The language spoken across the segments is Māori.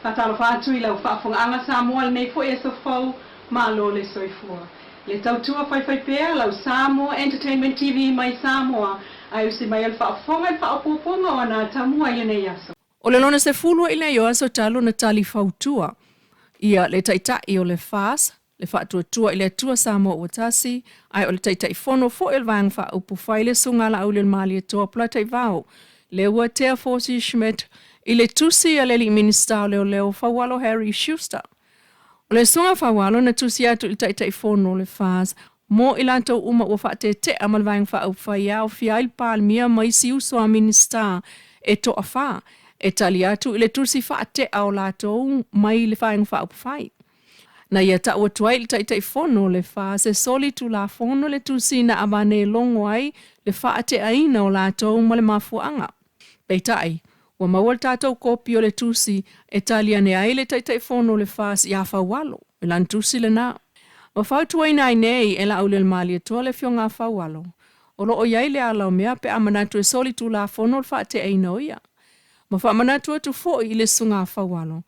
Fatalo fatu ila ufafonga anga Samoa nei fo eso fo malo le soifua. Le tautua fai pea lau Samoa Entertainment TV mai Samoa ai usi mai al fafonga fa opoponga wana Ata Mua ia nei aso. O le lona se fulua ila yo aso talo na tali fautua. Ia le taitai o le fas, le faatua ile tua Samoa watasi, ai o le taitai fono fo il vang fa upu faile sungala au le mali e toa platai vau. Le ua tea Fosi Schmidt, ile tusi a leli minista leoleo fawalo Harry Schuster. O le sunga fawalo na tusi atu il taitai fono le fas, mo ilanto uma ua fate te amal vang fa au faya o fia il palmia mai si uso a minista e to afa. E tali atu ile tusi fate au lato mai le vang fa au fai. Na ia ta ua tuai il taitai fono le fas e soli tu la fono le tusi na abane longo ai le fate aina o lato ma le mafuanga. Peitai, wa mawal tātou kopi o le tusi e talia ne ai le taitai fono le fas i awha walo, e lan tusi le nā. Ma whautua ina ai nei e la au le mali e toa le fionga awha walo. O lo o iai le ala o mea pe amanatu e soli tu la fono le whaate eina o ia. Ma wha amanatu atu fo i le sunga awha walo.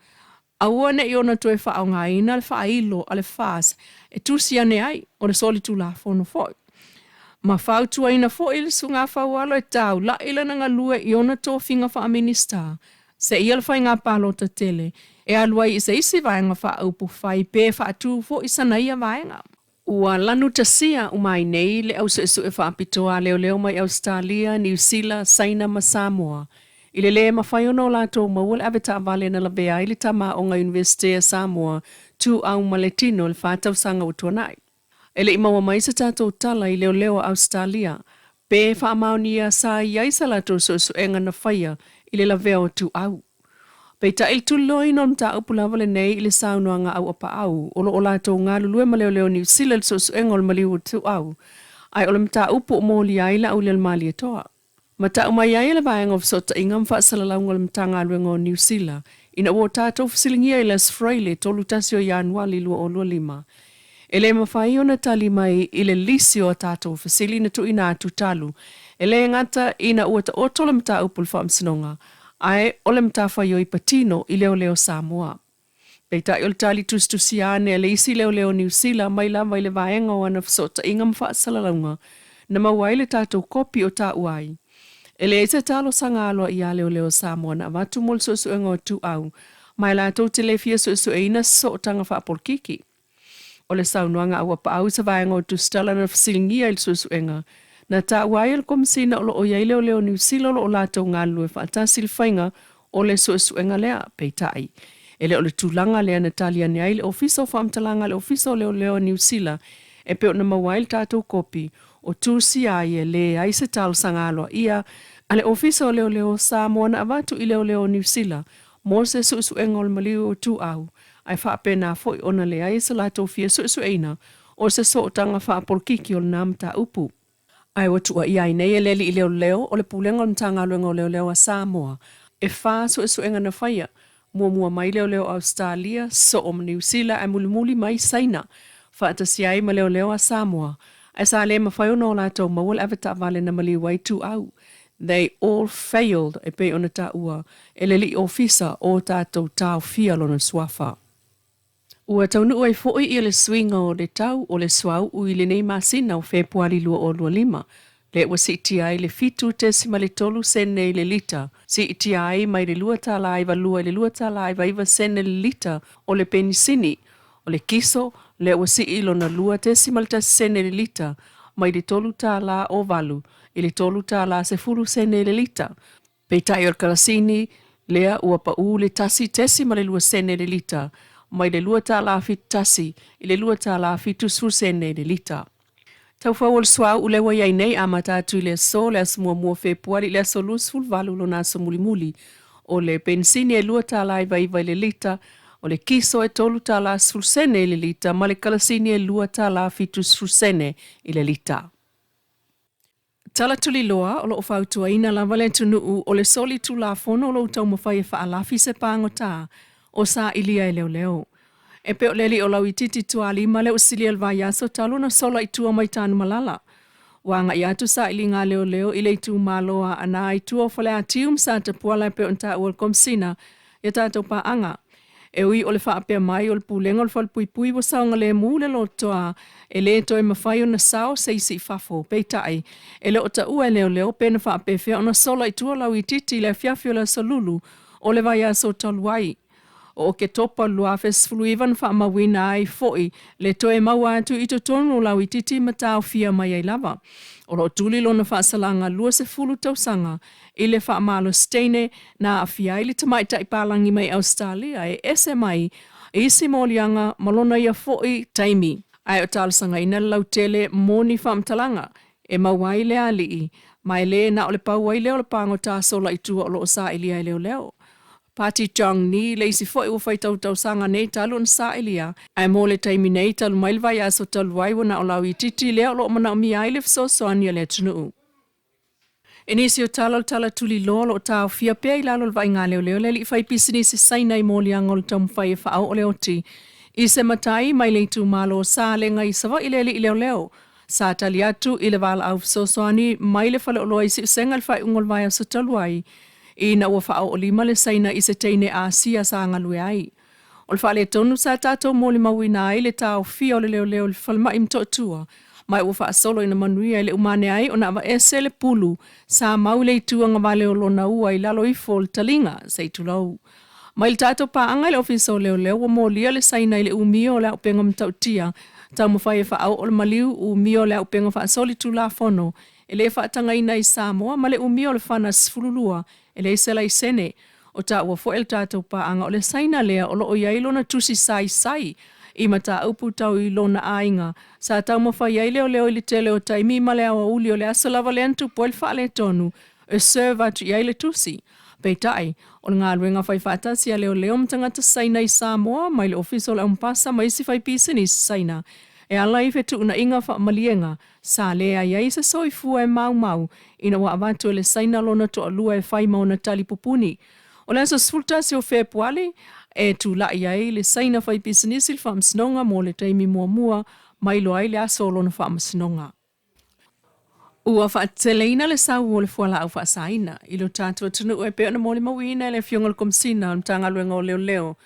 Aua ne i ona tu e wha au ngā ina le wha ilo a le fas e tusi ane ai o le soli tu la fono fo. Ma whautua ina fo ili sunga whaualo e tau, la ila nga lue i ona tō whinga wha a minista. Se ia le whai ngā pālota tele, e aluai i se isi vaenga wha aupu whai, pē wha atu fo i sana ia vaenga. Ua lanu tasia umai nei le au su e wha apitoa leoleo mai Australia, New Zealand, Saina ma Samoa. Ile le ma whai ono la tō mawal aveta vale na la bea ili tama o ngā University Samoa, tu au maletino le whātau sanga utuanai. Ele imawa mai sa tātou tala i leoleo Australia, pē whaamaunia sa iai sa lato so enga na whaia i le laveo tu au. Pei ta il tu loi non ta upulawa le nei i le saunoanga au apa au, olo o lato ngā lulue ma leoleo New Zealand so enga o maliu tu au, ai ole mta upu o mōli ai la au le mali e toa. Ma ta umai ai le vaenga of sota ingam wha salalaunga le mta ngā luenga o New Zealand, ina o tātou fasilingia i las freile tolu tasio Januari lua o lua lima. Ele mawhai ona tali mai i le lisi o tātou fasili na tu ina atu talu. Ele ngata ina uata o tola mta upul wha amsinonga. Ai ole mta whai o i patino i leoleo Samoa. Peita i ole tali tustusiane ele isi leoleo New Zealand mai la mai le vaenga o ana fsota inga mwha salalaunga. Na mawai le tātou kopi o tā uai. Ele eise talo sangalo i a leoleo Samoa na watu mol suenga o tu au. Mai la tau telefia sueina so tanga wha apolkiki. O le saunuanga au apa au sa vaenga o tu stala na fasilingia il suenga. Na ta uai al komsina o lo o iai leo New Zealand o lato ngā lue whaatasi le whainga o le suenga lea peitai. Ele o le tūlanga lea na talia ni ai le ofisa o whaamtalanga le ofisa o leo New Zealand e peo na mawail tātou kopi o tūsi ai le ai se talo sangalo ia a le ofisa o leo Samoa na avatu i leo New Zealand mo se suenga o le maliu o tu au. Ai whaapena foi ona le ai sa lato fia sueina o se sootanga whaapolkiki o le namta upu. Ai watua i ai nei e leli i leoleo o le pulenga o mtanga luenga o leoleo a Samoa. E wha suenga na whaia, mua mai leoleo Australia, so o New Zealand e mulimuli mai Saina. Whaatasi ai ma leoleo a Samoa. Ai sa le mawhai ona o lato mawal aveta vale na maliwai tu au. They all failed e pe ona ta ua e leli ofisa o tātou tau fia lona swafa. Ua taunu ua i fo'i i le swinga o le tau o le swau ui le nei masina o Februari lua o lua lima. Le ua si iti ai le fitu tesima le tolu sene i le lita. Si iti ai mai le lua tala aiva lua i le lua tala aiva iva sene le lita o le penisini. O le kiso le ua si ilo na lua tesima le sene le lita mai le tolu tala o valu i le tolu tala se furu sene le lita. Peitai o karasini lea ua pa u le tasi tesima le lua sene le lita. Mai le lua tala fit tasi, i le lua tala fitu susene le lita. Tau whawal swa ule wa iai nei amata atu i le so le asumua Februari le aso lusful valu lo naso mulimuli. O le pensini e lua tala iva le lita, o le kiso e tolu tala susene le lita, ma le kalasini e lua tala fitu susene i le lita. Tala tuli loa o lo o whautua ina la vale tunuu o le soli tu la fono o lo tau mawhai e whaalafi se pangota. O sa ilia e leo. E peo leli o lau i titi tuali ma leo sili al vai aso talo na sola i tua mai tānu malala. Wanga i atu sa ili ngā leo i le tu maloa ana i tua fale atium sa te puala e peo nta ual komsina i tātou pa anga. E ui o le whaapea mai o le pulenga o le whalpui wa saunga le mu le lotoa e le to e mawhai o na sao se isi fafo peitai. E le o ta ua leo pena whaapea whea o na sola i tua lau i titi le fiafio le salulu o le vai aso taluai. O ke topa lua fesfulu iwan whaamawina ai foi le toe maua atu i tonu lau i titi matao fia mai ai lava. O lo tuli lona whaasalanga lua se fulu tausanga i le whaamalo steine na a fia ili tamai taipalangi mai Australia e ese mai e isi molianga malona ia foi taimi. Ai o talasanga ina lau tele moni whaamtalanga e mawai le alii mai le na ole pauai leo le pango ta sola i tua o lo sa ili ai leo. Pati Chong ni le isi foi ufai tau sanga nei talu on sa ilia. Ai mo le taimi nei talu mailwai aso talu wai wana o lau i titi leo lo mana o mi aile fso soania le tunu. Inisi o tala tuli lo tau fia pia i lalo vai ngā leo le li fai pisini se saina i moli angol tamu fai e whao o leo ti. I se matai mai le tu malo sa le ngai sawa i le li leo. Sa tali atu i le wala au fso soani mai le fale o loa isi sengal fai ungol vai aso talu wai. I na ua whao o lima le saina i se teine a sia sa ngalue ai. O le wha le tonu sa tātou mō le mawina ai le tāo fia o le leo le whalma im totua. Mai ua wha solo ina manui ai le umane ai o na awa ese le pulu sa mau le itua ngā wale o lona ua i lalo i fol talinga sa i tulau. Mai le tātou paanga le ofisa o leo wa mō lia le saina i le umio le au penga mtautia. Tau mawhai e whaau o le maliu umio le au penga wha soli tu la fono. E le whaatanga ina i Samoa ma le umio le whana sfululua. E le sela i sene, o ta ua fo el tātou paanga o le saina lea o loo iai lona tusi sai, i mata upu tau i lona ainga. Sa tau mawhai iai leo i le tele o taimi ma le awa uli o le aso lava le antu po el wha le tonu, e serve atu iai le tusi. Peitai, o le ngā ruenga whai whaatasi a leo mtangata saina i Samoa, mai le ofiso le umpasa mai si whai pisini saina. E ala i fetu una inga wha malienga, sa lea iai se soifua e mau, ina wa avatu e le saina lona to alua e whai mauna tali pupuni. O le aso sfultasi o Februari, e tu la iai le saina whai pisanisi le whaamsinonga mo le taimi mua, mai lo ai le aso lona whaamsinonga. Ua whaateleina le sau o le fuala au whaasaina, ilo tātua tunu e peona mo le mawina le fionga le komsina, mtanga luenga o leo.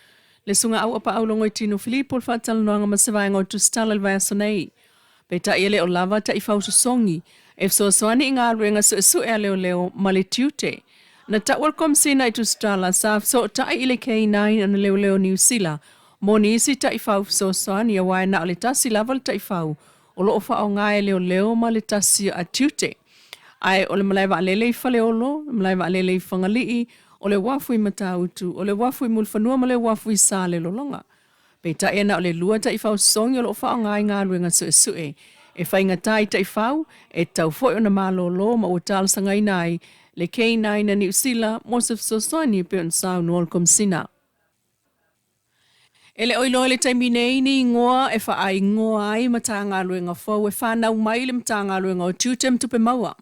Le sunga au apa au longo i tino Filipo le whaataloanga masawanga o tustala le vaya sonei. Peta ia leo lava ta i whautu songi, e fsoaswani i ngā ruenga su e leo ma le tiute. Na tawal komsina i tustala sa fso ta i le K9 ana leo New Zealand, mo ni isi ta i whau fsoaswani a wae na o le tasi lava le ta i whau, o loo whao ngā e leo ma le tasi a tiute. Ai o le malaiwa alele i whaleolo, malaiwa alele i whangalii, o le wafu i matautu, o le wafu i mulfanua ma le wafu i sa le lolonga. Peta e na o le lua ta i whau songi o lo whao ngai ngā ruenga sue. E whainga tai ta i whau, e tau foi o na malolo ma o tala sangai nai, le K9 na New Zealand, mosef sosoni pe on sao nuol komsina. Ele oilo le taimine ni ngoa e whaai ngoa ai mata ngā ruenga whau e whanau mai le mata ngā ruenga o tutem tupe maua.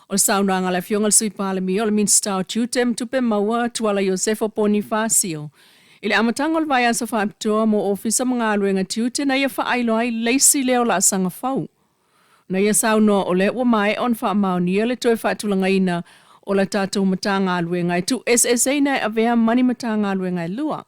O sauna ngā le fionga le sui palemi o le minsta o tutem tupe maua tuala Josefo Bonifacio. Ile amatanga le vai asa whaapitoa mo ofisa mga ruenga tute na ia whaailo ai leisi leo la sanga whau. Na ia sauna o le ua mai on whaamaunia le toi whaatulanga ina o la tātou mata ngā ruenga e tu SSA na e avea mani mata ngā ruenga e lua.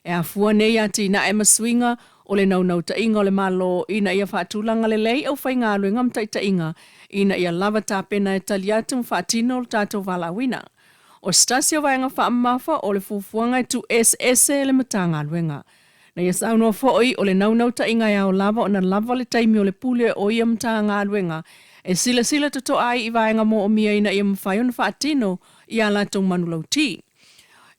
E a fua nei ati na e maswinga o le naunau ta inga o le malo ina ia whaatulanga le lei au whai ngā ruenga mtai ta inga ina ia lava tāpena e taliatu mwhaatino o le tātou walawina. O stasio vaenga whaamafa o le fufuanga tu SSA le matanga luenga. Na ia saunua fo'i o le naunau ta inga ia o lava o na lava le taimi o le pule o ia matanga luenga. E sila toto ai i vaenga mo o mia ina ia mwhai on whaatino i a latou manulau ti.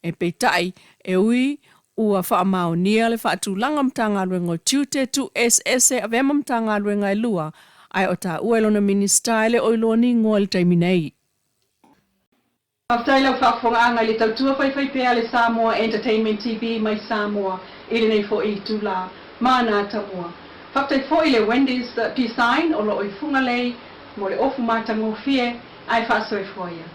E peitai e ui ua whaamao nia le whaatulanga matanga luenga o tute tu SSA a vema matanga luenga e lua ai o ta uelona minista ele o iloni ngoa le taimi nei. After lau whaafonga le tautua whai pea le Samoa Entertainment TV mai Samoa ili nei fo i tula mana Ata Mua. Whaktai fo i le Wendy's design o lo i funga lei mo le ofu matango fie ai whaasoe fo ia.